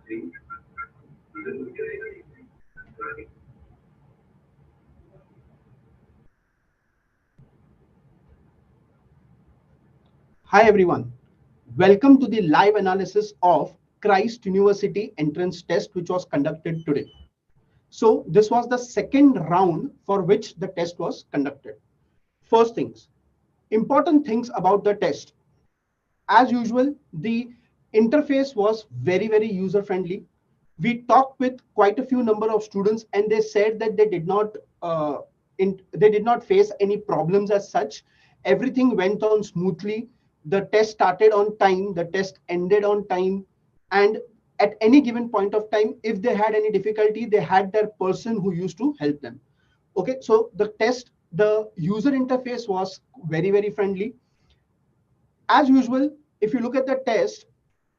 Hi everyone, welcome to the live analysis of Christ University entrance test which was conducted today. So this was the second round for which the test was conducted. First things, important things about the test. As usual, the interface was very user friendly. We talked with quite a few number of students and they said that they did not face any problems as such. Everything went on smoothly. The test started on time, the test ended on time, and at any given point of time, if they had any difficulty, they had their person who used to help them. Okay, so the user interface was very friendly. As usual, if you look at the test,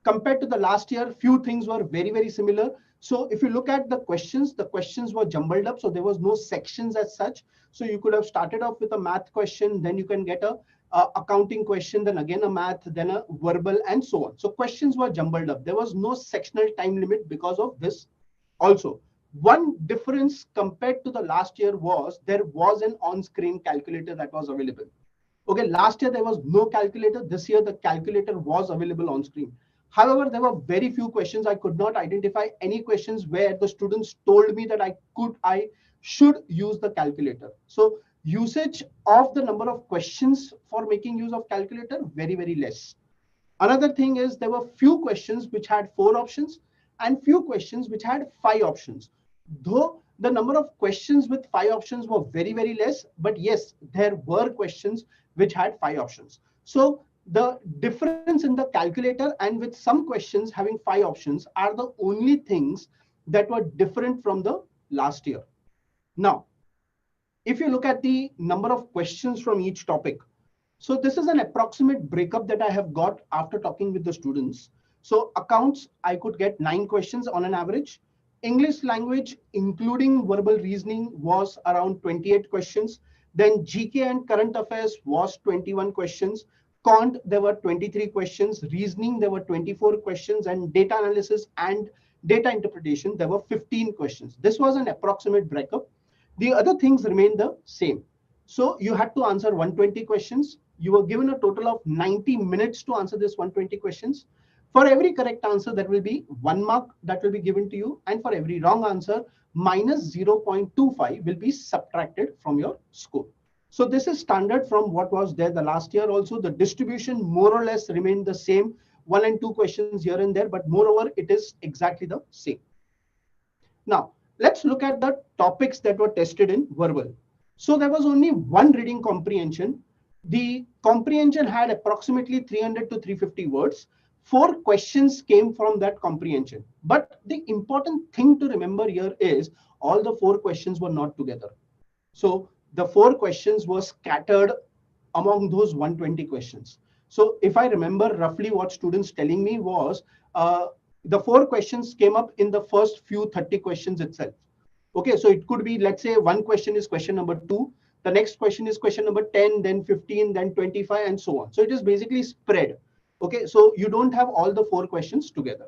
compared to the last year, few things were very similar. So if you look at the questions were jumbled up. So there was no sections as such. So you could have started off with a math question, then you can get a accounting question, then again a math, then a verbal, and so on. So questions were jumbled up. There was no sectional time limit because of this. Also, one difference compared to the last year was there was an on-screen calculator that was available. Okay, last year there was no calculator. This year the calculator was available on screen. However, there were very few questions. I could not identify any questions where the students told me that I should use the calculator. So usage of the number of questions for making use of calculator, very less. Another thing is there were few questions which had 4 options and few questions which had 5 options. Though the number of questions with 5 options were very less, but yes, there were questions which had 5 options. So the difference in the calculator and with some questions having 5 options are the only things that were different from the last year. Now, if you look at the number of questions from each topic, so this is an approximate breakup that I have got after talking with the students. So accounts, I could get 9 questions on an average. English language, including verbal reasoning, was around 28 questions. Then GK and current affairs was 21 questions. Cont, there were 23 questions. Reasoning, there were 24 questions. And data analysis and data interpretation, there were 15 questions. This was an approximate breakup. The other things remain the same. So you had to answer 120 questions. You were given a total of 90 minutes to answer this 120 questions. For every correct answer, there will be 1 mark that will be given to you. And for every wrong answer, minus 0.25 will be subtracted from your score. So this is standard from what was there the last year also. The distribution more or less remained the same. 1 and 2 questions here and there, but moreover, it is exactly the same. Now, let's look at the topics that were tested in verbal. So there was only one reading comprehension. The comprehension had approximately 300 to 350 words. 4 questions came from that comprehension. But the important thing to remember here is all the 4 questions were not together. So the 4 questions were scattered among those 120 questions. So if I remember roughly what students telling me was, the 4 questions came up in the first few 30 questions itself. Okay, so it could be, let's say one question is question number 2, the next question is question number 10, then 15, then 25, and so on. So it is basically spread. Okay, so you don't have all the 4 questions together.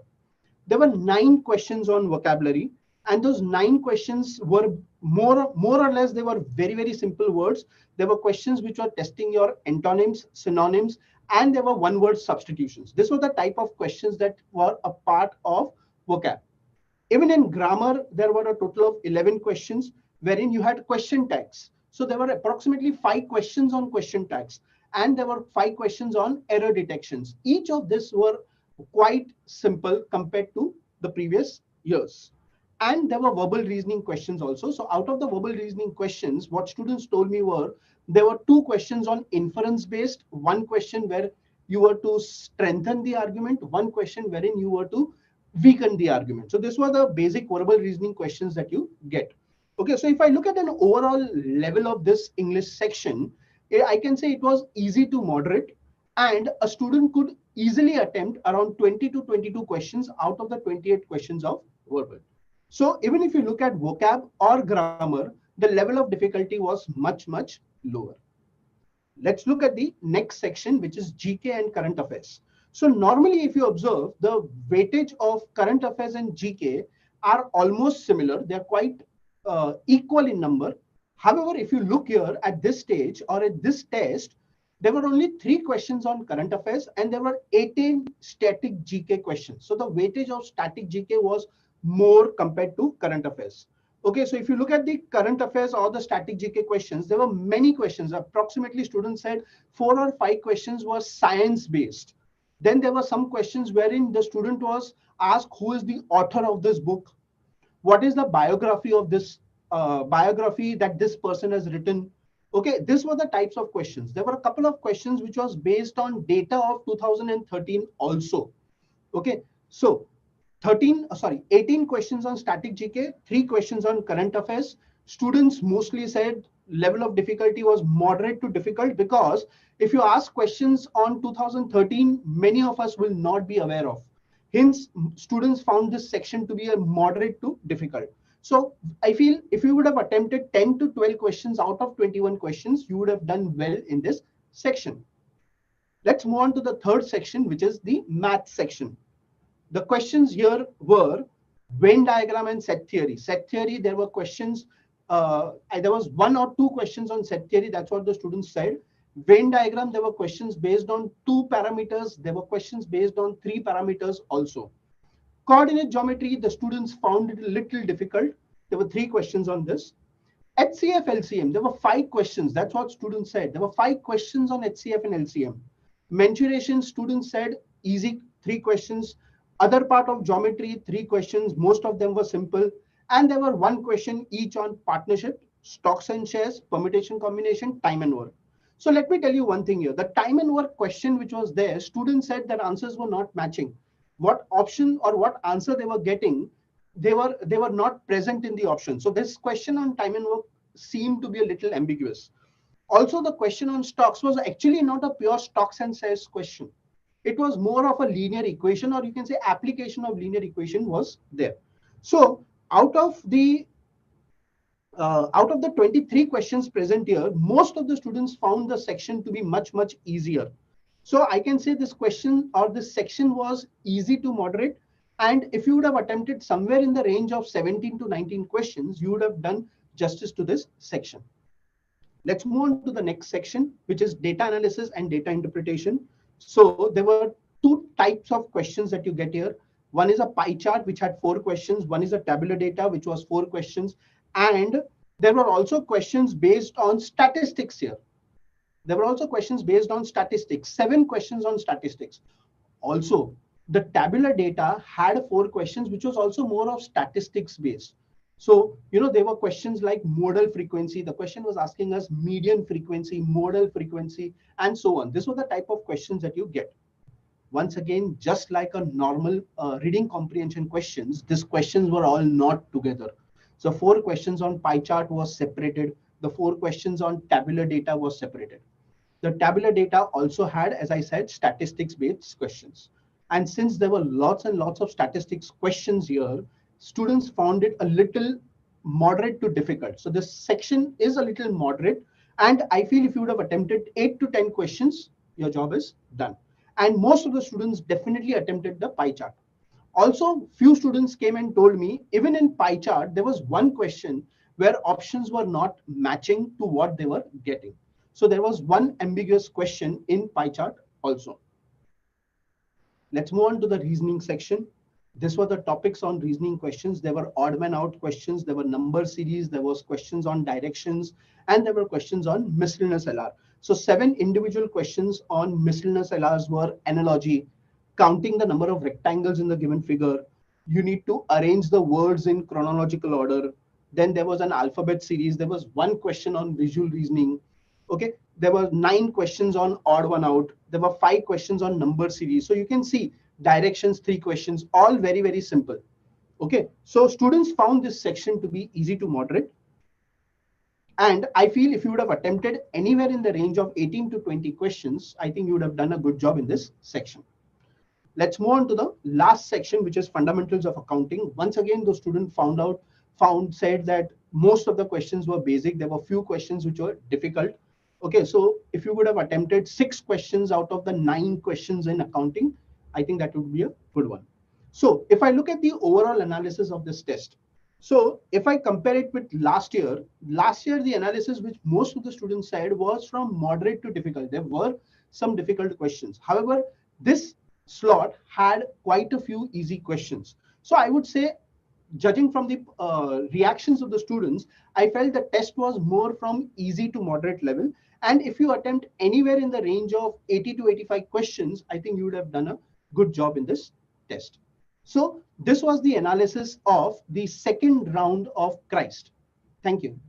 There were 9 questions on vocabulary, and those 9 questions were more or less, they were very simple words. There were questions which were testing your antonyms, synonyms, and there were one-word substitutions. This was the type of questions that were a part of vocab. Even in grammar, there were a total of 11 questions wherein you had question tags. So there were approximately 5 questions on question tags, and there were 5 questions on error detections. Each of this were quite simple compared to the previous years. And there were verbal reasoning questions also. So out of the verbal reasoning questions, what students told me were, there were 2 questions on inference based, 1 question where you were to strengthen the argument, 1 question wherein you were to weaken the argument. So this were the basic verbal reasoning questions that you get. Okay, so if I look at an overall level of this English section, I can say it was easy to moderate, and a student could easily attempt around 20 to 22 questions out of the 28 questions of verbal. So even if you look at vocab or grammar, the level of difficulty was much lower. Let's look at the next section, which is GK and current affairs. So normally, if you observe, the weightage of current affairs and GK are almost similar. They're quite equal in number. However, if you look here at this stage or at this test, there were only 3 questions on current affairs and there were 18 static GK questions. So the weightage of static GK was more compared to current affairs. Okay, so if you look at the current affairs or the static GK questions, there were many questions. Approximately, students said 4 or 5 questions were science based. Then there were some questions wherein the student was asked who is the author of this book, what is the biography of this biography that this person has written. Okay, these were the types of questions. There were a couple of questions which was based on data of 2013 also. Okay, so 18 questions on static GK, 3 questions on current affairs. Students mostly said level of difficulty was moderate to difficult, because if you ask questions on 2013, many of us will not be aware of. Hence, students found this section to be a moderate to difficult. So I feel if you would have attempted 10 to 12 questions out of 21 questions, you would have done well in this section. Let's move on to the third section, which is the math section. The questions here were Venn diagram and set theory. Set theory, there were questions. There was 1 or 2 questions on set theory. That's what the students said. Venn diagram, there were questions based on 2 parameters. There were questions based on 3 parameters also. Coordinate geometry, the students found it a little difficult. There were 3 questions on this. HCF, LCM, there were 5 questions. That's what students said. There were 5 questions on HCF and LCM. Mensuration, students said easy, 3 questions. Other part of geometry, 3 questions. Most of them were simple. And there were 1 question each on partnership, stocks and shares, permutation combination, time and work. So let me tell you one thing here. The time and work question which was there, students said that answers were not matching. What option or what answer they were getting, they were not present in the option. So this question on time and work seemed to be a little ambiguous. Also, the question on stocks was actually not a pure stocks and shares question. It was more of a linear equation, or you can say application of linear equation was there. So out of the 23 questions present here, most of the students found the section to be much, much easier. So I can say this question or this section was easy to moderate. And if you would have attempted somewhere in the range of 17 to 19 questions, you would have done justice to this section. Let's move on to the next section, which is data analysis and data interpretation. So there were 2 types of questions that you get here. One is a pie chart, which had 4 questions. One is a tabular data, which was 4 questions. And there were also questions based on statistics here. There were also questions based on statistics, 7 questions on statistics. Also, the tabular data had 4 questions, which was also more of statistics based. So, there were questions like modal frequency. The question was asking us median frequency, modal frequency, and so on. This was the type of questions that you get. Once again, just like a normal reading comprehension questions, these questions were all not together. So 4 questions on pie chart was separated. The 4 questions on tabular data was separated. The tabular data also had, as I said, statistics-based questions. And since there were lots and lots of statistics questions here, students found it a little moderate to difficult. So this section is a little moderate. And I feel if you would have attempted 8 to 10 questions, your job is done. And most of the students definitely attempted the pie chart. Also, few students came and told me, even in pie chart, there was 1 question where options were not matching to what they were getting. So there was 1 ambiguous question in pie chart also. Let's move on to the reasoning section. This were the topics on reasoning questions. There were odd man out questions. There were number series. There was questions on directions. And there were questions on miscellaneous LR. So 7 individual questions on miscellaneous LRs were analogy, counting the number of rectangles in the given figure. You need to arrange the words in chronological order. Then there was an alphabet series. There was 1 question on visual reasoning. Okay, there were 9 questions on odd one out. There were 5 questions on number series. So you can see directions, 3 questions, all very, very simple. Okay, so students found this section to be easy to moderate. And I feel if you would have attempted anywhere in the range of 18 to 20 questions, I think you would have done a good job in this section. Let's move on to the last section, which is fundamentals of accounting. Once again, the student said that most of the questions were basic. There were few questions which were difficult. Okay, so if you would have attempted 6 questions out of the 9 questions in accounting, I think that would be a good one. So if I look at the overall analysis of this test, so if I compare it with last year the analysis which most of the students said was from moderate to difficult. There were some difficult questions. However, this slot had quite a few easy questions. So I would say, judging from the reactions of the students, I felt the test was more from easy to moderate level. And if you attempt anywhere in the range of 80 to 85 questions, I think you would have done a good job in this test. So this was the analysis of the second round of Christ. Thank you.